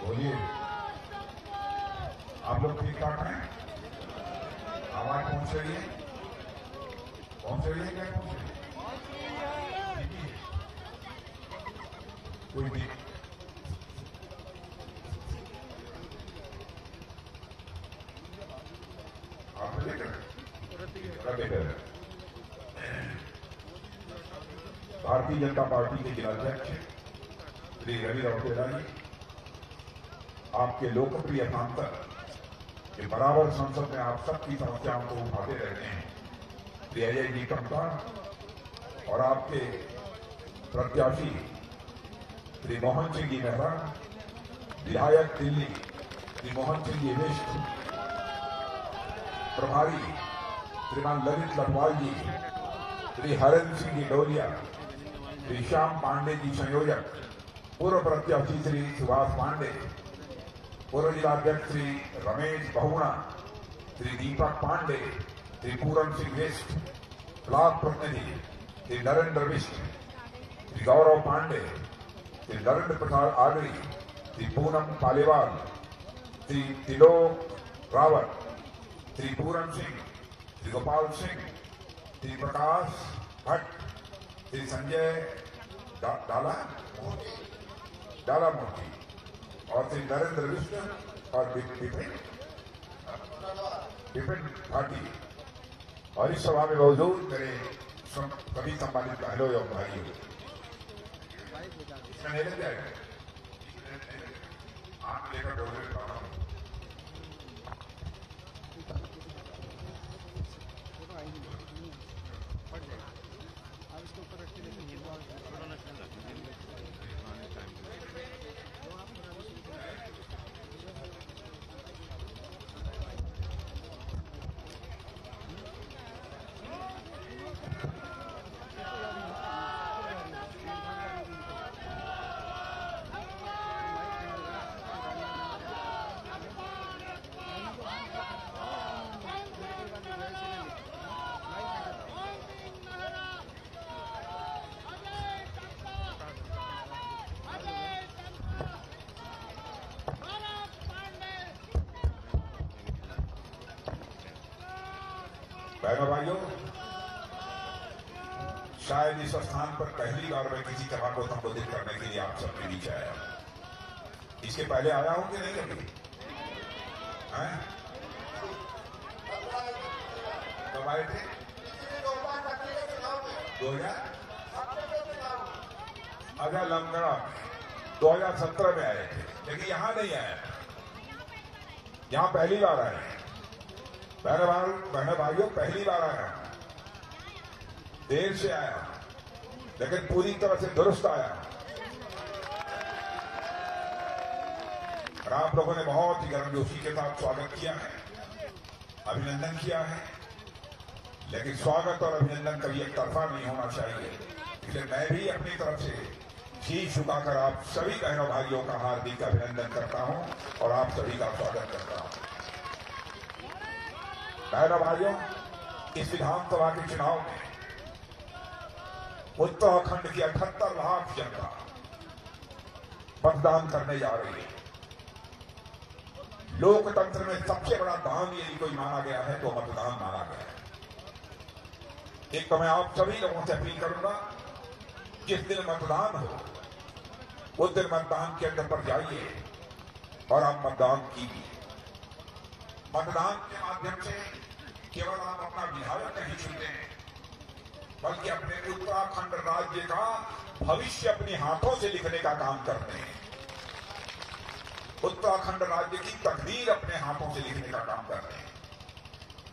बोलिए, आप लोग ठीक ठाक हैं? आवाज पहुंच रही है? पहुंच रही है क्या? पहुंच रही है? कोई भी आप भारतीय जनता पार्टी के जिलाध्यक्ष श्री रवि रौतेला जी, आपके लोकप्रिय सांसद के बराबर संसद में आप सबकी समस्याओं को उठाते रहते हैं, श्री अजय जी टमटा, और आपके प्रत्याशी श्री मोहन सिंह जी मेहरा, विधायक दिल्ली श्री मोहन सिंह जी विष्ट, प्रभारी श्रीमान ललित लखवाल जी, श्री हरेंद्र सिंह जी डोलिया, श्री श्याम पांडे जी संयोजक, पूर्व प्रत्याशी श्री सुभाष पांडे, पूर्व जिलाध्यक्ष श्री रमेश बहुगुणा, श्री दीपक पांडे, श्री पूरन सिंह विष्ट, ब्लॉक प्रतिनिधि श्री नरेंद्र विष्ट, श्री गौरव पांडे, श्री नरेंद्र प्रसाद आगरी, श्री पूनम पालीवाल, श्री तिलोक रावत, श्री पूरन सिंह, श्री गोपाल सिंह, श्री प्रकाश भट्ट, श्री संजय डाला मूर्ति, और श्री नरेंद्र विष्ट और विपिन भाटी, और इस सभा में मौजूद मेरे सभी सम्मानित बहनों एवं भाइयों, इसमें नहीं लग जाएगा आप लेकर डोले रहा हूं। बहनों भाइयों, शायद इस स्थान पर पहली बार मैं किसी सभा को संबोधित करने के लिए आप सबके बीच आया। इसके पहले आया हूं कि नहीं कभी? कब आए थे? 2000 लंगड़ा 2017 में आए थे, लेकिन यहां नहीं आया, यहां पहली बार आए। बहनों भाइयों, पहली बार आया, देर से आया, लेकिन पूरी तरह से दुरुस्त आया। और आप लोगों ने बहुत ही गर्मजोशी के साथ स्वागत किया है, अभिनंदन किया है, लेकिन स्वागत और अभिनंदन कभी एक तरफा नहीं होना चाहिए। इसलिए मैं भी अपनी तरफ से शीश झुकाकर आप सभी बहनों भाइयों का हार्दिक अभिनंदन करता हूं और आप सभी का स्वागत करता हूं। बहनों भाइयों, इस विधानसभा के चुनाव में उत्तराखंड की 78 लाख जनता मतदान करने जा रही है। लोकतंत्र में सबसे बड़ा दान यदि कोई माना गया है तो मतदान माना गया है। एक तो मैं आप सभी लोगों से अपील करूंगा, जिस दिन मतदान हो उस दिन मतदान केंद्र पर जाइए और आप मतदान कीजिए। मतदान के माध्यम से केवल आप अपना विधायक नहीं चुनते हैं, बल्कि अपने उत्तराखंड राज्य का भविष्य अपने हाथों से लिखने का काम करते हैं। उत्तराखंड राज्य की तकदीर अपने हाथों से लिखने का काम करते हैं।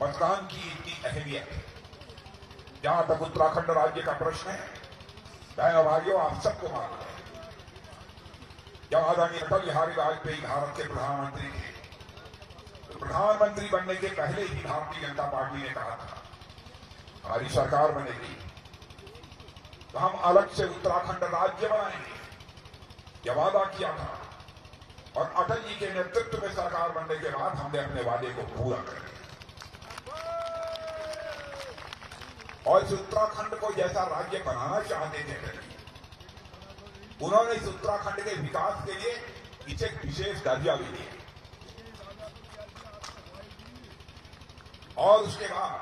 मतदान की इतनी अहमियत है। जहां तक उत्तराखंड राज्य का प्रश्न है, बहनों भाइयों, आप सबको मालूम है, जब आदरणीय अटल बिहारी वाजपेयी भारत के प्रधानमंत्री थे, प्रधानमंत्री बनने के पहले ही भारतीय जनता पार्टी ने कहा था हमारी सरकार बनेगी तो हम अलग से उत्तराखंड राज्य बनाएंगे, यह वादा किया था। और अटल जी के नेतृत्व में सरकार बनने के बाद हमने अपने वादे को पूरा कर दिया और इस उत्तराखंड को जैसा राज्य बनाना चाहते थे, उन्होंने इस उत्तराखंड के विकास के लिए इसे विशेष दर्जा भी दिया। और उसके बाद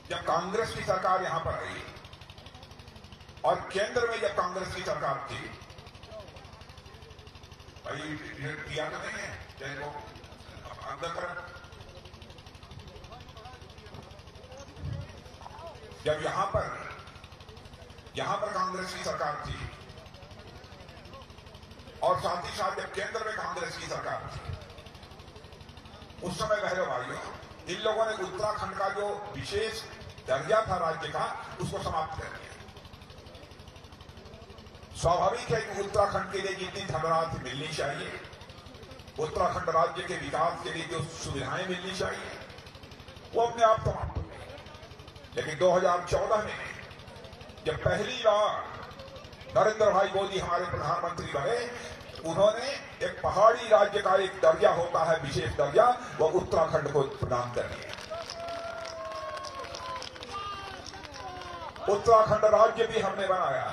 जब कांग्रेस की सरकार यहां पर आई और केंद्र में जब कांग्रेस की सरकार थी, भाई किया तो नहीं है चाहे वो अंदर कर, जब यहां पर कांग्रेस की सरकार थी और साथ ही साथ जब केंद्र में कांग्रेस की सरकार थी, उस समय बहनों भाइयों इन लोगों ने उत्तराखंड का जो विशेष दर्जा था राज्य का, उसको समाप्त कर दिया। स्वाभाविक है कि उत्तराखंड के लिए जितनी धनराशि मिलनी चाहिए, उत्तराखंड राज्य के विकास के लिए जो सुविधाएं मिलनी चाहिए, वो अपने आप समाप्त हो गई। लेकिन 2014 में जब पहली बार नरेंद्र भाई मोदी हमारे प्रधानमंत्री बने, उन्होंने एक पहाड़ी राज्य का एक दर्जा होता है, विशेष दर्जा, वो उत्तराखंड को प्रदान कर दिया। उत्तराखंड राज्य भी हमने बनाया।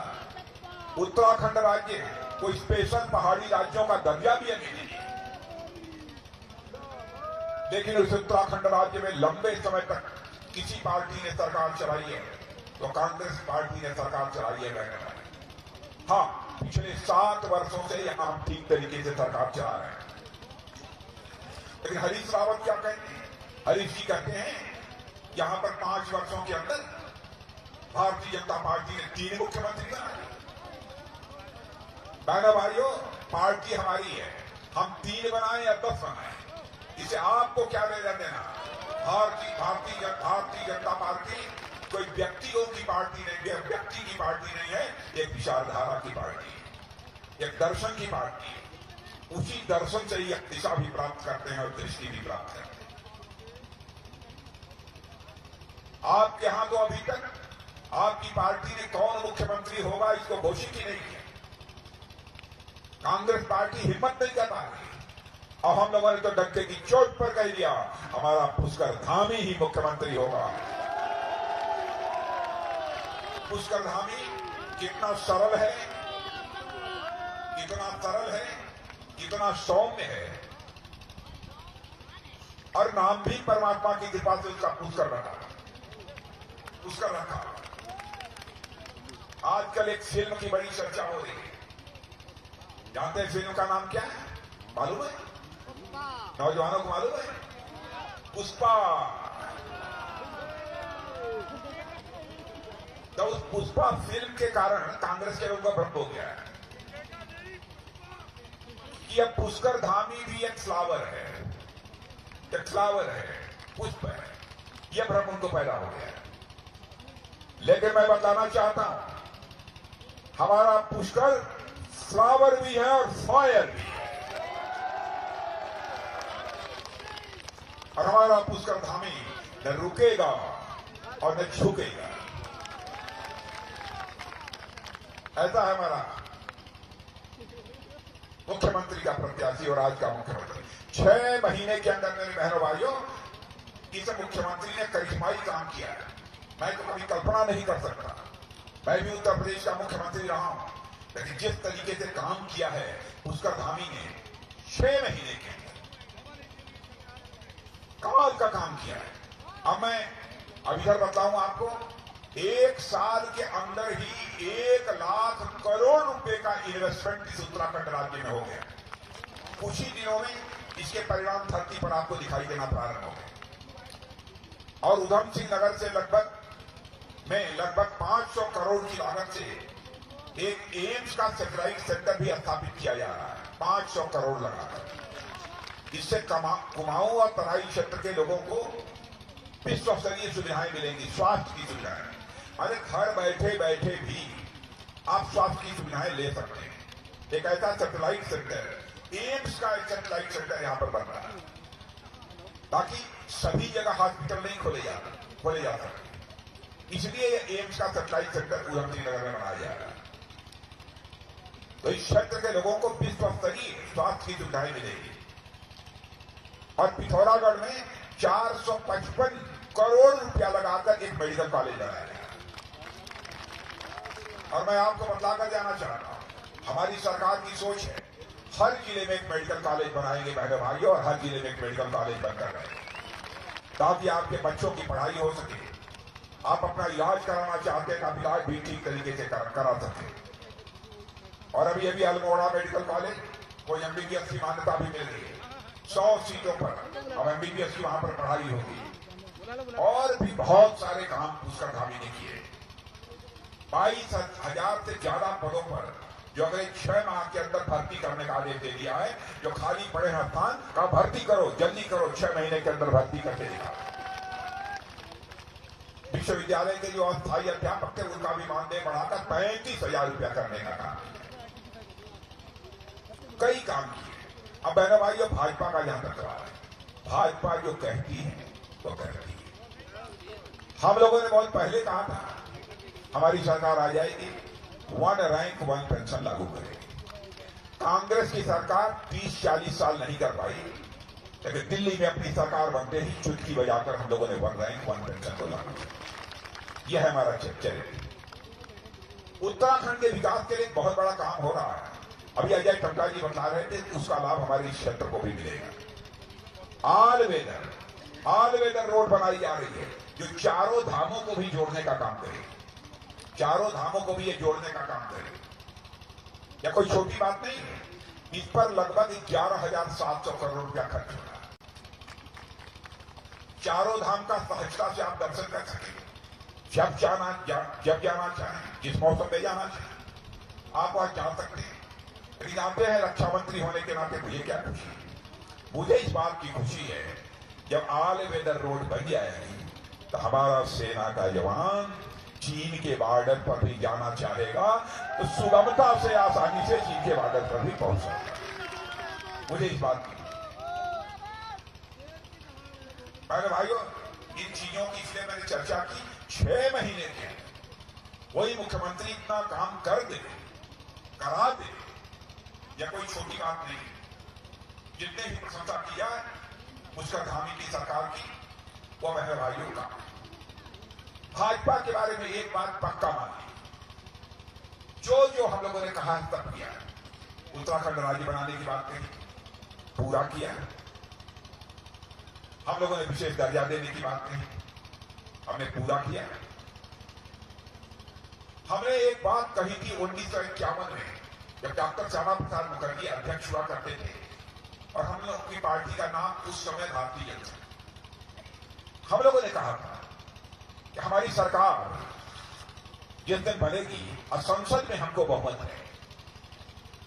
उत्तराखंड राज्य कोई स्पेशल पहाड़ी राज्यों का दर्जा भी अभी नहीं है, लेकिन उस उत्तराखंड राज्य में लंबे समय तक किसी पार्टी ने सरकार चलाई है तो कांग्रेस पार्टी ने सरकार चलाई है। हाँ, पिछले 7 वर्षों से यहां हम ठीक तरीके से सरकार चला रहे हैं। लेकिन हरीश रावत क्या कहते हैं? हरीश जी कहते हैं यहां पर 5 वर्षों के अंदर भारतीय जनता पार्टी ने 3 मुख्यमंत्री बनाए। बहनों भाइयों, पार्टी हमारी है, हम 3 बनाए या 10 बनाए, इसे आपको क्या लेना देना। भारतीय जनता पार्टी कोई व्यक्तियों की पार्टी नहीं है, व्यक्ति की पार्टी नहीं है, एक विचारधारा की पार्टी है, एक दर्शन की पार्टी है। उसी दर्शन से ही एक दिशा भी प्राप्त करते हैं और दृष्टि भी प्राप्त करते हैं। आपके यहां तो अभी तक आपकी पार्टी ने कौन मुख्यमंत्री होगा इसको घोषित ही नहीं किया। कांग्रेस पार्टी हिम्मत नहीं कर पा रही और हम लोगों ने तो डंके की चोट पर कह दिया हमारा पुष्कर धामी ही मुख्यमंत्री होगा। पुष्कर धामी कितना सरल है, कितना सौम्य है, और नाम भी परमात्मा की कृपा से उसका पुष्कर रखा। आजकल एक फिल्म की बड़ी चर्चा हो रही है, जानते हैं फिल्म का नाम क्या है? मालूम है? नौजवानों को मालूम है? पुष्पा। तो उस पुष्पा फिल्म के कारण कांग्रेस के लोगों का भ्रम हो गया है कि अब पुष्कर धामी भी एक फ्लावर है, पुष्प है, यह भ्रम उनको पैदा हो गया है। लेकिन मैं बताना चाहता हूं हमारा पुष्कर फ्लावर भी है और फायर भी है, और हमारा पुष्कर धामी न रुकेगा और न झुकेगा। ऐसा है हमारा मुख्यमंत्री का प्रत्याशी और आज का मुख्यमंत्री। 6 महीने के अंदर मेरे बहनों भाइयों इस मुख्यमंत्री ने करिश्माई काम किया है। मैं तो कभी कल्पना नहीं कर सकता। मैं भी उत्तर प्रदेश का मुख्यमंत्री रहा हूं, लेकिन जिस तरीके से काम किया है पुष्कर धामी ने 6 महीने के अंदर कमाल का काम किया है। अब मैं इधर बताऊं आपको, 1 साल के अंदर ही 1 लाख करोड़ रुपए का इन्वेस्टमेंट इस उत्तराखंड राज्य में हो गया। कुछ ही दिनों में इसके परिणाम धरती पर आपको दिखाई देना प्रारंभ हो गए। और उधम सिंह नगर से लगभग 500 करोड़ की लागत से एक एम्स का सैटेलाइट सेंटर भी स्थापित किया जा रहा है, 500 करोड़ लगाकर। इससे कुमाऊं और तराई क्षेत्र के लोगों को विश्वस्तरीय सुविधाएं मिलेंगी, स्वास्थ्य की सुविधाएं। अरे घर बैठे बैठे भी आप स्वास्थ्य की सुविधाएं ले सकते हैं। एक ऐसा सैटेलाइट सेंटर, एम्स का एक सैटेलाइट सेंटर यहां पर बन रहा है, ताकि सभी जगह हॉस्पिटल नहीं खोले जा सकते। इसलिए एम्स का सैटेलाइट सेंटर उधम सिंह नगर में बनाया जा रहा है। तो इस क्षेत्र के लोगों को विश्वस्तरीय स्वास्थ्य की सुविधाएं मिलेगी। और पिथौरागढ़ में 455 करोड़ रुपया लगाकर एक मेडिकल कॉलेज बनाया गया। और मैं आपको बताकर जाना चाहता हूं, हमारी सरकार की सोच है हर जिले में एक मेडिकल कॉलेज बनाएंगे बहनों भाइयों, और हर जिले में एक मेडिकल कॉलेज बनकर रहे ताकि आपके बच्चों की पढ़ाई हो सके। आप अपना इलाज कराना चाहते हैं, आप इलाज भी ठीक तरीके से करा सके। और अभी अल्मोड़ा मेडिकल कॉलेज को एमबीबीएस की मान्यता भी मिल रही है। 100 सीटों पर अब एमबीबीएस की वहां पर पढ़ाई होगी। और भी बहुत सारे काम पुष्कर धामी ने किए। 22,000 से ज्यादा पदों पर जो अगले 6 माह के अंदर भर्ती करने का आदेश दे दिया है। जो खाली पड़े हैं स्थान का भर्ती करो, जल्दी करो, 6 महीने के अंदर भर्ती करके दिखा। विश्वविद्यालय के जो अस्थायी अध्यापक थे उनका भी मानदेय बढ़ाकर 35,000 रुपया करने का काम। कई काम किए। अब बहनों भाइयों, भाजपा का जहां तक सवाल है, भाजपा जो कहती है वो करती है। हम लोगों ने बहुत पहले कहा था हमारी सरकार आ जाएगी, 1 रैंक 1 पेंशन लागू करेगी। कांग्रेस की सरकार 30-40 साल नहीं कर पाई, लेकिन दिल्ली में अपनी सरकार बनते ही चुटकी बजाकर हम लोगों ने 1 रैंक 1 पेंशन को लागू किया। यह है हमारा चरित्र। उत्तराखंड के विकास के लिए बहुत बड़ा काम हो रहा है। अभी अजय टंडा जी बता रहे थे, उसका लाभ हमारे इस क्षेत्र को भी मिलेगा। ऑल वेदर रोड बनाई जा रही है जो चारों धामों को भी जोड़ने का काम करेगी। चारों धामों को भी ये जोड़ने का काम करेगी। यह कोई छोटी बात नहीं है। इस पर लगभग 11,700 करोड़ रुपया खर्च हो रहा है। चारों धाम का सहजता से आप दर्शन कर सकेंगे। जब जाना चाहें, जिस मौसम में जाना चाहें, आप वहां जा सकते हैं। लेकिन जानते हैं, रक्षा मंत्री होने के नाते मुझे क्या खुशी है? मुझे इस बात की खुशी है जब ऑल वेदर रोड बन जाएगी तो हमारा सेना का जवान चीन के बॉर्डर पर भी जाना चाहेगा तो सुगमता से, आसानी से चीन के बॉर्डर पर भी पहुंच सकता। मुझे इस बात की भाइयों, इन चीजों की इसलिए मैंने चर्चा की। 6 महीने के वही मुख्यमंत्री इतना काम कर दे, करा दे, यह कोई छोटी बात नहीं। जितने भी प्रशंसा किया पुष्कर धामी की सरकार की, वो बहन भाइयों का। भाजपा के बारे में एक बात पक्का मानी, जो हम लोगों ने कहा तब किया। उत्तराखंड राज्य बनाने की बात कही, पूरा किया। हम लोगों ने विशेष दर्जा देने की बात कही, हमने पूरा किया। हमने एक बात कही थी 1951 में, जब डॉक्टर श्यामा प्रसाद मुखर्जी अध्यक्ष हुआ करते थे और हम लोग की पार्टी का नाम उस समय भारतीय जनता। हम लोगों ने कहा था कि हमारी सरकार जिस दिन बनेगी और संसद में हमको बहुमत है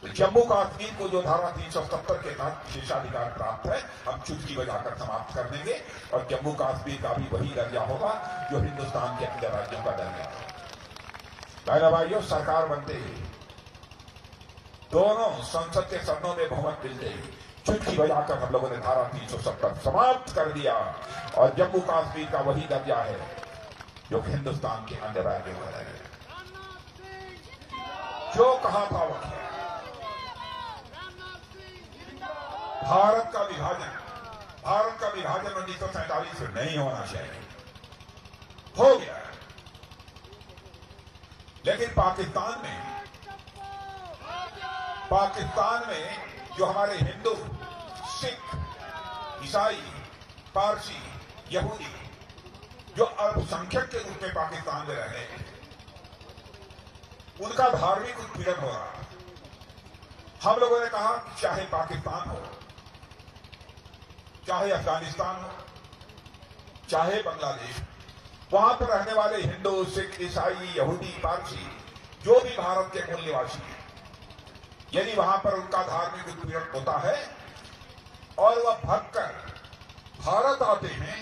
तो जम्मू कश्मीर को जो धारा 370 के तहत विशेषाधिकार प्राप्त है, हम चुटकी बजाकर समाप्त कर देंगे और जम्मू कश्मीर का भी वही दर्जा होगा जो हिंदुस्तान के अन्य राज्यों का दर्जा है। बहनों भाइयों, सरकार बनते ही दोनों संसद के सदनों में बहुमत मिलते ही चुटकी बजाकर हम लोगों ने धारा 370 समाप्त कर दिया और जम्मू कश्मीर का वही दर्जा है जो हिंदुस्तान के अन्य राज्यों का दर्जा है। जो कहा था वो किया। भारत का विभाजन 1947 से नहीं होना चाहिए, हो गया। लेकिन पाकिस्तान में जो हमारे हिंदू, सिख, ईसाई, पारसी, यहूदी जो अल्पसंख्यक के रूप में पाकिस्तान में रहे, उनका धार्मिक उत्पीड़न हो रहा। हम लोगों ने कहा कि चाहे पाकिस्तान हो, चाहे अफगानिस्तान हो, चाहे बांग्लादेश, वहां पर रहने वाले हिंदू, सिख, ईसाई, यहूदी, पारसी जो भी भारत के मूल निवासी हैं, यदि वहां पर उनका धार्मिक उत्पीड़न होता है और वह भागकर भारत आते हैं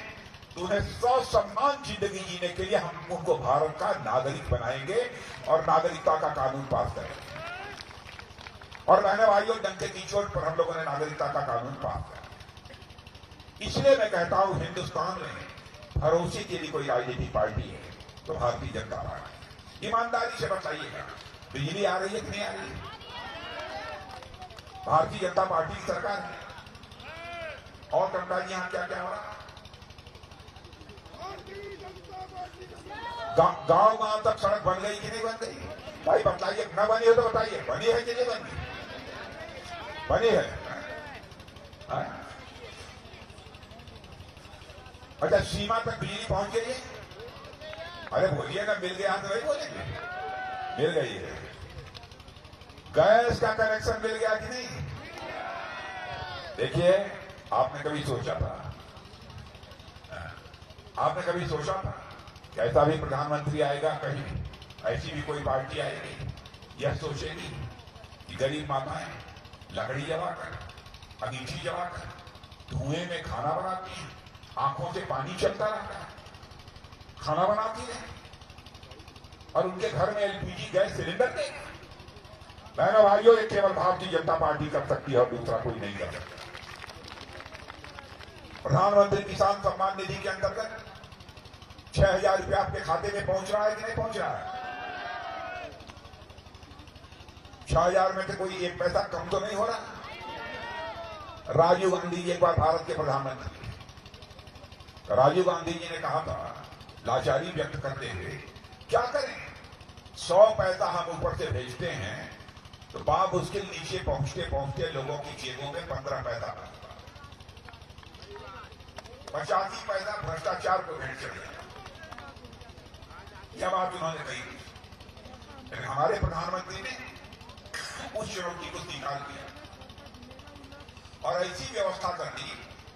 तो उन्हें ससम्मान जिंदगी जीने के लिए हम उनको भारत का नागरिक बनाएंगे और नागरिकता का कानून पास करेंगे। और बहनों भाइयों, डंके की चोट पर हम लोगों ने नागरिकता का कानून पास किया। इसलिए मैं कहता हूं, हिंदुस्तान में भरोसे के लिए कोई राजनीतिक पार्टी है तो भारतीय जनता पार्टी। ईमानदारी से बताइएगा, बिजली आ रही है कि नहीं आ रही है? भारतीय जनता पार्टी की सरकार है। और टंडा जी, यहां क्या क्या हो रहा है? गांव तक सड़क बन गई कि नहीं बन गई? भाई बताइए, न बनी हो तो बताइए, बनी है कि नहीं बनी? बनी है। हाँ? अच्छा, सीमा तक बिजली पहुंच गई है? अरे बोलिए ना, मिल गया तो नहीं बोलेंगे? मिल गई है। गैस का कनेक्शन मिल गया कि नहीं? देखिए, आपने कभी सोचा था, आपने कभी सोचा था कि ऐसा भी प्रधानमंत्री आएगा, कहीं ऐसी भी कोई पार्टी आएगी यह सोचेगी कि गरीब माताएं लकड़ी जलाकर, अगीठी जलाकर, धुएं में खाना बनाती हैं, आंखों से पानी चलता रहता है, खाना बनाती है और उनके घर में एलपीजी गैस सिलेंडर देगा? बहनों भाइयों, ये केवल भारतीय जनता पार्टी कर सकती है और दूसरा कोई नहीं कर सकता। प्रधानमंत्री किसान सम्मान निधि के अंतर्गत 6,000 रुपया आपके खाते में पहुंच रहा है कि नहीं पहुंच रहा है? 6,000 में से कोई एक पैसा कम तो नहीं हो रहा? राजीव गांधी जी एक बार भारत के प्रधानमंत्री, तो राजीव गांधी जी ने कहा था, लाचारी व्यक्त करते हुए, क्या करें, 100 पैसा हम ऊपर से भेजते हैं तो बाप उसके नीचे पहुंचते पहुंचते लोगों की जेबों में 15 पैसा बचता, 85 पैसा भ्रष्टाचार को भेंट चढ़ गया। यह बात उन्होंने कही, लेकिन हमारे प्रधानमंत्री ने उस चुनौती को स्वीकार किया और ऐसी व्यवस्था कर दी,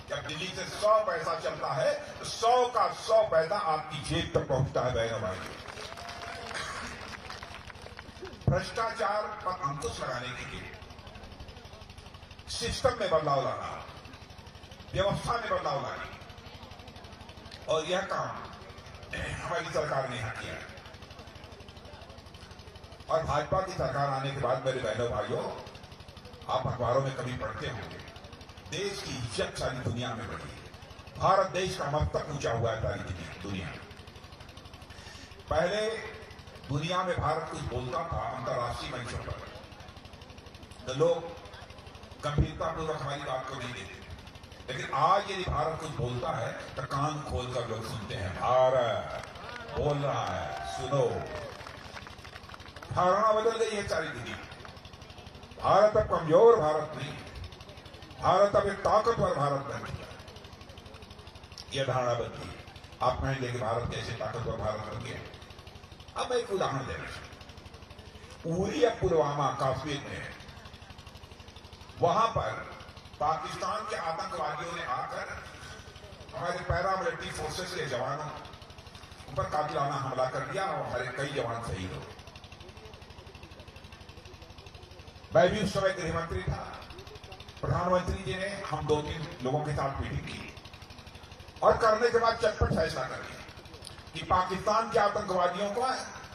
जब दिल्ली से 100 पैसा चलता है तो 100 का 100 पैसा आपकी जेब तक पहुंचता है। बहनों भाइयों, भ्रष्टाचार पर अंकुश लगाने के लिए सिस्टम में बदलाव लाना, व्यवस्था में बदलाव लाना, और यह काम हमारी सरकार ने किया। और भाजपा की सरकार आने के बाद मेरे बहनों भाइयों, आप अखबारों में कभी पढ़ते होंगे, देश की इज्जत सारी दुनिया में बढ़ी है। भारत देश का मस्तक ऊंचा हुआ है सारी दुनिया में। पहले दुनिया में भारत कुछ बोलता था अंतर्राष्ट्रीय मंचों पर तो लोग गंभीरतापूर्वक हमारी बात को नहीं देते, लेकिन आज यदि भारत कुछ बोलता है तो कान खोलकर लोग सुनते हैं। भारत बोल रहा है, सुनो। धारणा बदल गई है सारी दुनिया। भारत अब कमजोर भारत नहीं, भारत अब एक ताकतवर भारत बन गया। यह धारणा बदली। आप कहेंगे कि भारत कैसे ताकतवर भारत बन गया? अब मैं एक उदाहरण देना चाहूं। उरी या पुलवामा कश्मीर में, वहां पर पाकिस्तान के आतंकवादियों ने आकर हमारे पैरामिलिट्री फोर्सेस के जवानों पर कातिलाना हमला कर दिया और हमारे कई जवान शहीद हो। मैं भी उस समय गृहमंत्री था। प्रधानमंत्री जी ने हम 2-3 लोगों के साथ मीटिंग की और करने के बाद चटपट फैसला कर लिया कि पाकिस्तान के आतंकवादियों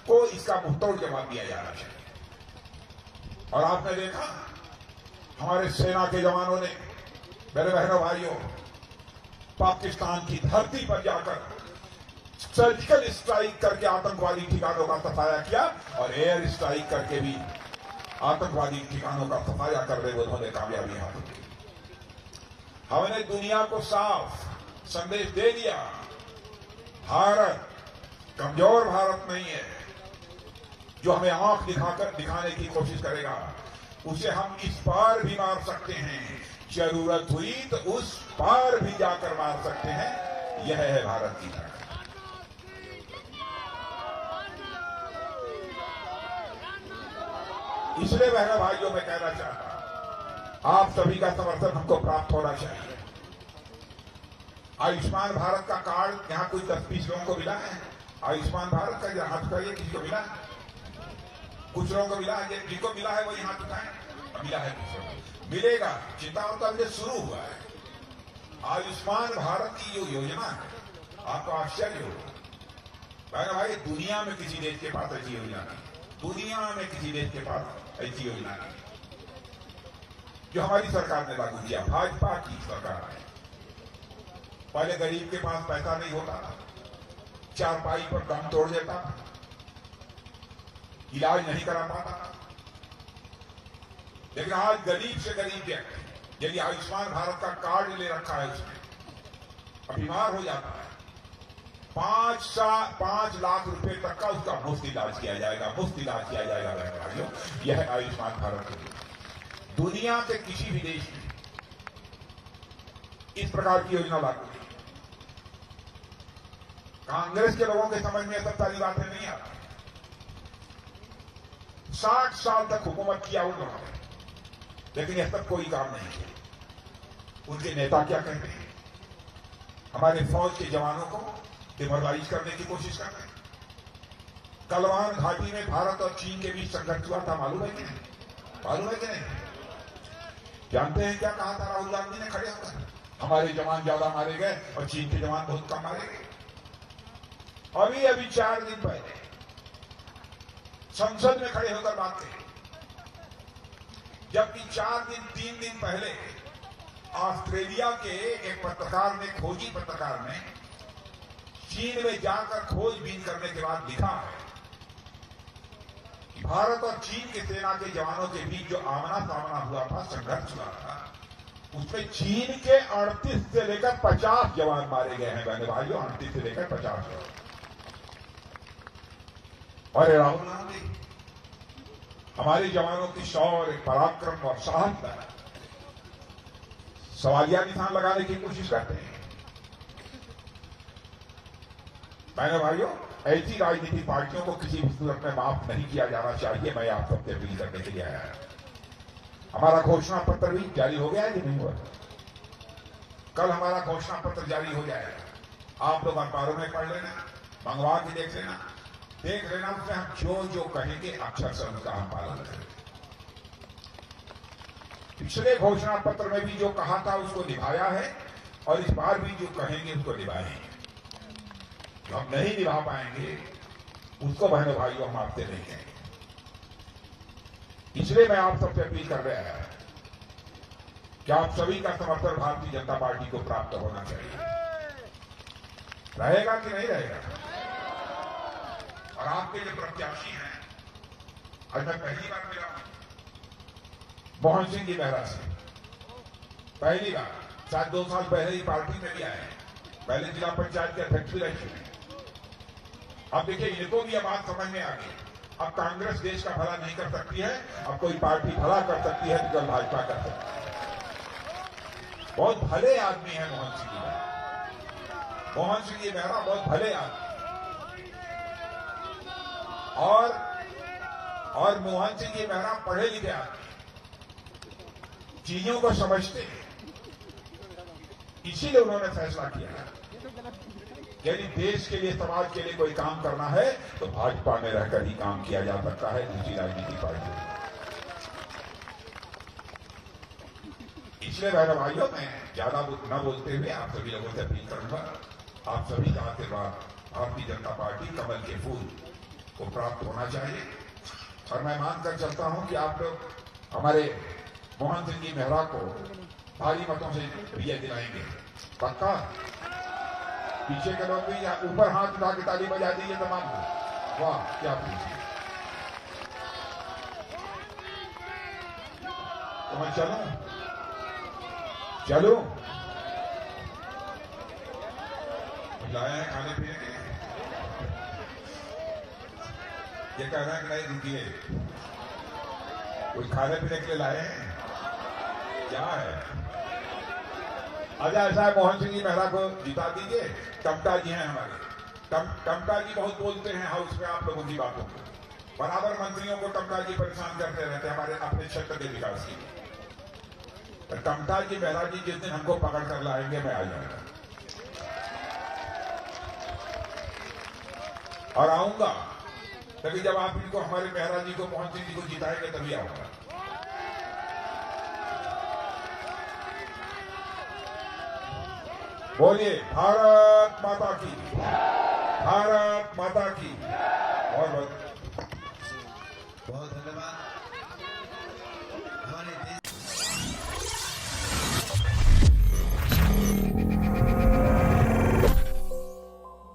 को इसका मुंहतोड़ जवाब दिया जाना चाहिए। और आपने देखा हमारे सेना के जवानों ने, मेरे बहनों भाइयों, पाकिस्तान की धरती पर जाकर सर्जिकल स्ट्राइक करके आतंकवादी ठिकानों का सफाया किया और एयर स्ट्राइक करके भी आतंकवादी ठिकानों का सफाया करने में उन्होंने कामयाबी हासिल की। हमने दुनिया को साफ संदेश दे दिया, भारत कमजोर भारत नहीं है। जो हमें आंख दिखाने की कोशिश करेगा उसे हम इस पार भी मार सकते हैं, जरूरत हुई तो उस पार भी जाकर मार सकते हैं। यह है भारत की ताकत। इसलिए बहनों भाइयों मैं कहना चाहता हूं, आप सभी का समर्थन हमको प्राप्त होना चाहिए। आयुष्मान भारत का कार्ड यहां कोई 10-20 लोगों को मिला है? आयुष्मान भारत का हाथ उठाइए, किसी को मिला है? कुछ लोगों को मिला है, जिनको मिला है वही हाथ उठाएं। मिला है, मिलेगा, चिंता होता मुझे शुरू हुआ है। आयुष्मान भारत की जो योजना है, आपको आश्चर्य होगा बहनों भाई, दुनिया में किसी देश के पास ऐसी योजना नहीं, दुनिया में किसी देश के पास ऐसी योजना नहीं जो हमारी सरकार ने लागू किया। भाजपा की सरकार है। पहले गरीब के पास पैसा नहीं होता था, चारपाई पर दम तोड़ देता था, इलाज नहीं करा पाता था। लेकिन आज गरीब से गरीब व्यक्ति यदि आयुष्मान भारत का कार्ड ले रखा है, उसमें बीमार हो जाता है 5 लाख रुपए तक का उसका मुफ्त इलाज किया जाएगा, मुफ्त इलाज किया जाएगा बहन भाइयों। यह है आयुष्मान भारत की। दुनिया के किसी भी देश में इस प्रकार की योजना लागू नहीं। कांग्रेस के लोगों के समझ में सब सारी बातें नहीं आती। 60 साल तक हुकूमत किया उन्होंने, लेकिन यह सब कोई काम नहीं किया। उनके नेता क्या कहते हैं? हमारे फौज के जवानों को डिमोरलाइज करने की कोशिश कर रहे हैं। गलवान घाटी में भारत और चीन के बीच संघर्ष हुआ था, मालूम है कि नहीं? मालूम है कि नहीं? जानते हैं क्या कहा था राहुल गांधी ने खड़े होकर? हमारे जवान ज्यादा मारे गए और चीन के जवान बहुत कम मारे गए। अभी 4 दिन पहले संसद में खड़े होकर बात कही, जबकि 3 दिन पहले ऑस्ट्रेलिया के एक पत्रकार ने, खोजी पत्रकार ने चीन में जाकर खोजबीन करने के बाद लिखा है कि भारत और चीन के सेना के जवानों के बीच जो आमना सामना हुआ था, संघर्ष हुआ था, उसमें चीन के 38 से लेकर 50 जवान मारे गए हैं बहने भाइयों, 38 से लेकर 50 जवान। और राहुल गांधी हमारे जवानों की शौर्य, पराक्रम और साहस पर सवालिया निशान लगाने की कोशिश करते हैं। बहने भाइयों, ऐसी राजनीतिक पार्टियों को किसी भी सूरत में माफ नहीं किया जाना चाहिए। मैं आप सबसे अपील करने के लिए आया। हमारा घोषणा पत्र भी जारी हो गया है कि नहीं हुआ? कल हमारा घोषणा पत्र जारी हो जाएगा। आप लोग अखबारों में पढ़ लेना, मंगवा के देख लेना, उसमें हम जो कहेंगे अक्षर से उनका हम पालन करेंगे। पिछले घोषणा पत्र में भी जो कहा था उसको निभाया है, और इस बार भी जो कहेंगे उसको निभाएंगे। जो हम नहीं निभा पाएंगे उसको बहनों भाइयों हम आपसे नहीं कहेंगे। इसलिए मैं आप सबसे अपील कर रहा है कि आप सभी का समर्थन भारतीय जनता पार्टी को प्राप्त होना चाहिए। रहेगा कि नहीं रहेगा? और आपके जो प्रत्याशी हैं, आज मैं पहली बार मिला हूं मोहन सिंह जी मेहरा से, पहली बार। शायद 2 साल पहले ही पार्टी में भी आए, पहले जिला पंचायत के अध्यक्ष भी रह चुके। अब देखिए, इनको भी ये बात समझ में आ गई, अब कांग्रेस देश का भला नहीं कर सकती है, अब कोई पार्टी भला कर सकती है तो भाजपा कर सकती है। बहुत भले आदमी है मोहन सिंह जी मेहरा। मोहन सिंह जी मेहरा बहुत भले आदमी, और मोहन सिंह जी मेहरा पढ़े लिखे आदमी, चीजों को समझते हैं। इसीलिए उन्होंने फैसला किया यदि देश के लिए, समाज के लिए कोई काम करना है तो भाजपा में रहकर ही काम किया जा सकता है, दूसरी राजनीतिक पार्टी। इसलिए बहनों भाइयों, मैं ज्यादा न बोलते हुए आप सभी लोगों से अपील करूंगा, आप सभी का आशीर्वाद भारतीय जनता पार्टी कमल के फूल को प्राप्त होना चाहिए। और मैं मानकर चलता हूं कि आप लोग हमारे मोहन सिंह जी मेहरा को भारी मतों से विजय दिलाएंगे। पक्का? पीछे के लोग भी ऊपर हाथ उठा के ताली बजा दीजिए तमाम को। वाह, क्या पूछिए। तो मैं चलूं लाया है खाने पीने के लिए? ये कह रहा है कि नहीं रुकिए, कुछ खाने पीने के लिए लाए हैं? क्या है? अच्छा, ऐसा है, मोहन सिंह जी मेहरा को जिता दीजिए। टमटा जी हैं हमारे, टमटा जी बहुत बोलते हैं हाउस में आप लोगों की बातों को, बराबर मंत्रियों को टमटा जी परेशान करते रहते हैं हमारे अपने क्षेत्र के विकास के लिए। टमटा जी मेहरा जी जिस दिन हमको पकड़ कर लाएंगे, मैं आ जाऊंगा और आऊंगा, तभी जब आप इनको, हमारे मेहरा जी को, मोहन सिंह जी को जिताएंगे तभी आऊंगा। बोलिए भारत माता की, भारत माता की। बहुत बहुत धन्यवाद।